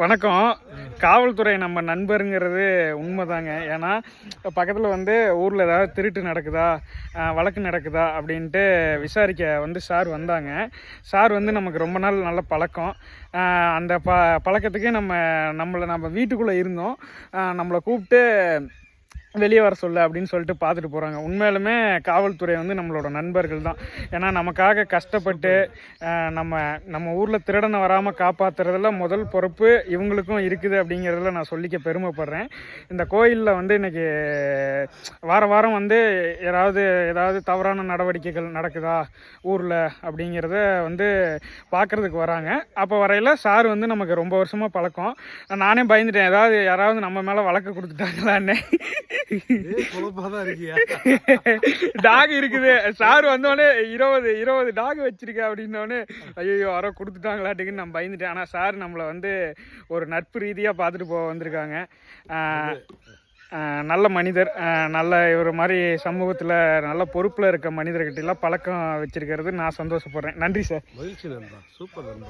வணக்கம். காவல்துறை நம்ம நண்பருங்கிறது உண்மைதாங்க. ஏன்னா பக்கத்தில் வந்து ஊரில் ஏதாவது திருட்டு நடக்குதா, வழக்கு நடக்குதா அப்படின்ட்டு விசாரிக்க வந்து சார் வந்தாங்க. சார் வந்து நமக்கு ரொம்ப நாள் நல்ல பழக்கம். அந்த பழக்கத்துக்கு நம்ம வீட்டுக்குள்ளே இருந்தோம். நம்மளை கூப்பிட்டு வெளியே வர சொல்ல அப்படின்னு சொல்லிட்டு பார்த்துட்டு போகிறாங்க. உண்மையிலுமே காவல்துறை வந்து நம்மளோட நண்பர்கள் தான். ஏன்னா நமக்காக கஷ்டப்பட்டு நம்ம ஊரில் திருடனை வராமல் காப்பாற்றுறதுல முதல் பொறுப்பு இவங்களுக்கும் இருக்குது அப்படிங்கிறதுல நான் சொல்லிக்க பெருமைப்படுறேன். இந்த கோயிலில் வந்து இன்றைக்கி வாரம் வந்து ஏதாவது தவறான நடவடிக்கைகள் நடக்குதா ஊரில் அப்படிங்கிறத வந்து பார்க்குறதுக்கு வராங்க. அப்போ வரையில் சார் வந்து நமக்கு ரொம்ப வருஷமாக பழக்கம். நானே பயந்துட்டேன், யாராவது நம்ம மேலே வழக்கு கொடுத்துட்டாங்களான்னு. டாக் இருக்குது, சார் வந்தோடனே 20 டாக் வச்சிருக்க அப்படின்னோடனே ஐயோ யாரோ கொடுத்துட்டாங்களாட்டுக்குன்னு நான் பயந்துட்டேன். ஆனால் சார் நம்மளை வந்து ஒரு நட்பு ரீதியாக பார்த்துட்டு போக வந்திருக்காங்க. நல்ல மனிதர், நல்ல இவர் மாதிரி சமூகத்தில் நல்ல பொறுப்பில் இருக்க மனிதர்கிட்டலாம் பழக்கம் வச்சிருக்கிறது நான் சந்தோஷப்படுறேன். நன்றி சார். மகிழ்ச்சி நண்பா, சூப்பர் நண்பா.